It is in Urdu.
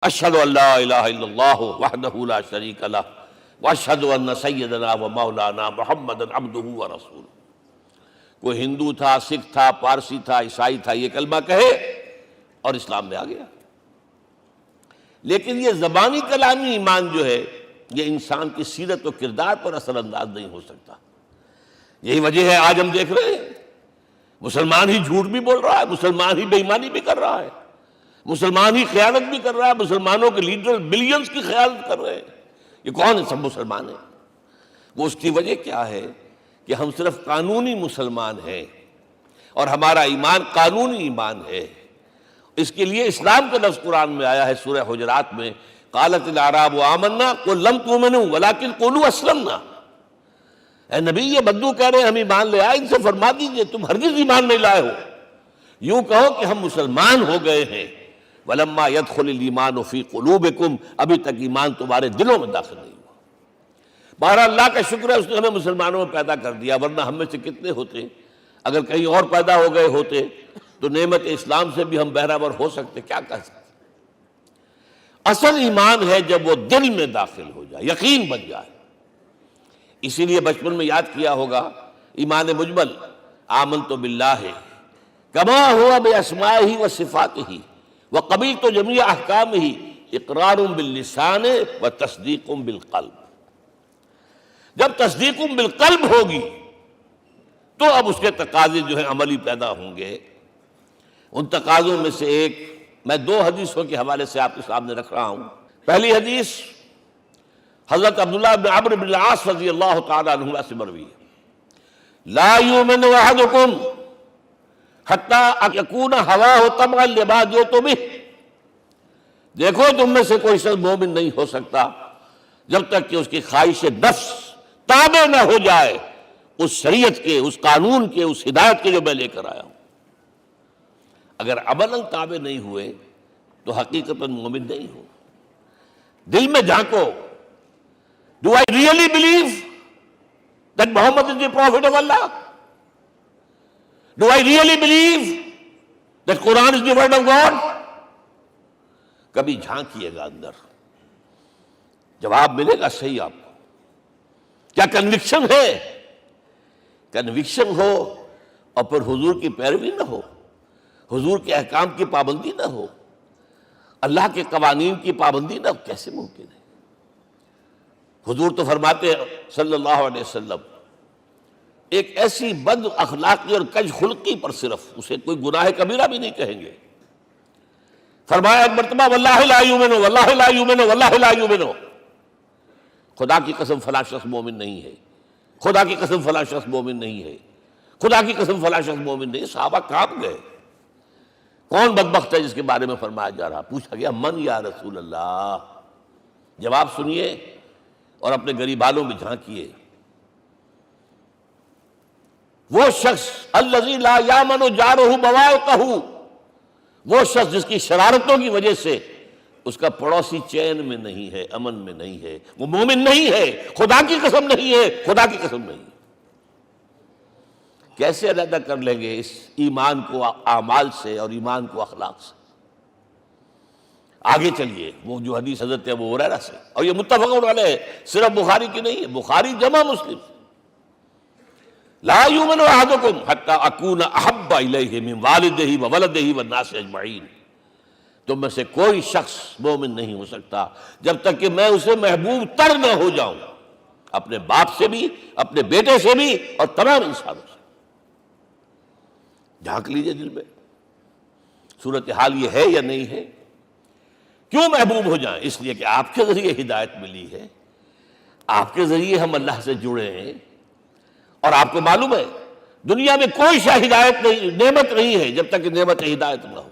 اشہد ان لا الہ الا اللہ وحدہ لا شریک لہ واشہد ان سیدنا و مولانا محمدا عبدہ ورسولہ۔ کوئی ہندو تھا، سکھ تھا، پارسی تھا، عیسائی تھا، یہ کلمہ کہے اور اسلام میں آ گیا۔ لیکن یہ زبانی کلامی ایمان جو ہے یہ انسان کی سیرت و کردار پر اثر انداز نہیں ہو سکتا۔ یہی وجہ ہے آج ہم دیکھ رہے ہیں مسلمان ہی جھوٹ بھی بول رہا ہے، مسلمان ہی بے ایمانی بھی کر رہا ہے، مسلمان ہی خیانت بھی کر رہا ہے، مسلمانوں کے لیڈر بلینز کی خیانت کر رہے ہیں۔ یہ کون ہے؟ سب مسلمان ہیں۔ وہ اس کی وجہ کیا ہے کہ ہم صرف قانونی مسلمان ہیں اور ہمارا ایمان قانونی ایمان ہے۔ اس کے لیے اسلام کا لفظ قرآن میں آیا ہے سورہ حجرات میں، قالت الاعراب آمنا قل لم تؤمنوا ولکن قولوا اسلمنا۔ اے نبی، یہ بدو کہہ رہے ہیں ہم ایمان لے آئے، ان سے فرما دیجئے تم ہرگز ایمان نہیں لائے ہو، یوں کہو کہ ہم مسلمان ہو گئے ہیں۔ ولما يدخل الایمان فی قلوبکم، ابھی تک ایمان تمہارے دلوں میں داخل نہیں ہوا۔ بہرحال اللہ کا شکر ہے اس نے ہمیں مسلمانوں میں پیدا کر دیا، ورنہ ہم میں سے کتنے ہوتے اگر کہیں اور پیدا ہو گئے ہوتے تو نعمت اسلام سے بھی ہم بہرہور ہو سکتے، کیا کہہ سکتے۔ اصل ایمان ہے جب وہ دل میں داخل ہو جائے، یقین بن جائے۔ اسی لیے بچپن میں یاد کیا ہوگا ایمان مجمل، آمنت باللہ کما ہوا باسمائہ وصفاتہ وقبلت جمیع احکامہ اقرار باللسان وتصدیق بالقلب۔ جب تصدیق بالقلب ہوگی تو اب اس کے تقاضے جو ہیں عملی پیدا ہوں گے۔ ان تقاضوں میں سے ایک میں دو حدیثوں کے حوالے سے آپ کے سامنے رکھ رہا ہوں۔ پہلی حدیث حضرت عبداللہ بن عمرو بن العاص رضی اللہ تعالی عنہما سے مروی ہے، لا یؤمن احدکم حتی یکون ہواہ طبعا لما جئت بہ۔ دیکھو تم میں سے کوئی شخص مومن نہیں ہو سکتا جب تک کہ اس کی خواہش نفس تابع نہ ہو جائے اس شریعت کے، اس قانون کے، اس ہدایت کے جو میں لے کر آیا ہوں۔ اگر عملاً تابع نہیں ہوئے تو حقیقتاً مومن نہیں ہو۔ دل میں جھانکو، Do I really believe that Muhammad is the prophet of Allah? Do I really believe that Quran is the word of God? کبھی جھانکیے گا اندر، جواب ملے گا صحیح آپ کو۔ کیا کنوکشن ہے؟ کنوکشن ہو اور پھر حضور کی پیروی نہ ہو، حضور کے احکام کی پابندی نہ ہو، اللہ کے قوانین کی پابندی نہ ہو، کیسے ممکن ہے؟ حضور تو فرماتے ہیں صلی اللہ علیہ وسلم ایک ایسی بد اخلاقی اور کج خلقی پر صرف اسے کوئی گناہ کبیرہ بھی نہیں کہیں گے۔ فرمایا ایک مرتبہ واللہ لا یؤمن، واللہ لا یؤمن، واللہ لا یؤمن، خدا کی قسم فلاں شخص مومن نہیں ہے، خدا کی قسم فلاں شخص مومن نہیں ہے، خدا کی قسم فلاں شخص مومن نہیں ہے۔ صحابہ کانپ گئے، کون بدبخت ہے جس کے بارے میں فرمایا جا رہا؟ پوچھا گیا من یا رسول اللہ؟ جواب سنیے اور اپنے غریبانوں میں جھانکیے۔ وہ شخص الذی لا یامن جارہ بوائقہ، وہ شخص جس کی شرارتوں کی وجہ سے اس کا پڑوسی چین میں نہیں ہے، امن میں نہیں ہے، وہ مومن نہیں ہے، خدا کی قسم نہیں ہے، خدا کی قسم نہیں ہے۔ کیسے علیحدہ کر لیں گے اس ایمان کو اعمال سے اور ایمان کو اخلاق سے؟ آگے چلیے، وہ جو حدیث حضرت ابو ہریرہ سے، اور یہ متفق علیہ ہے، صرف بخاری کی نہیں ہے، بخاری جمع مسلم۔ لا یؤمن احدکم حتی اکون احب الیہ من والدہ وولدہ والناس اجمعین۔ تم میں سے کوئی شخص مومن نہیں ہو سکتا جب تک کہ میں اسے محبوب تر نہ ہو جاؤں، اپنے باپ سے بھی، اپنے بیٹے سے بھی، اور تمام انسانوں سے۔ جھانک لیجئے دل میں، صورتحال یہ ہے یا نہیں ہے؟ کیوں محبوب ہو جائیں؟ اس لیے کہ آپ کے ذریعے ہدایت ملی ہے، آپ کے ذریعے ہم اللہ سے جڑے ہیں، اور آپ کو معلوم ہے دنیا میں کوئی شاہ ہدایت نہیں، نعمت نہیں ہے جب تک کہ نعمت ہدایت نہ ہو۔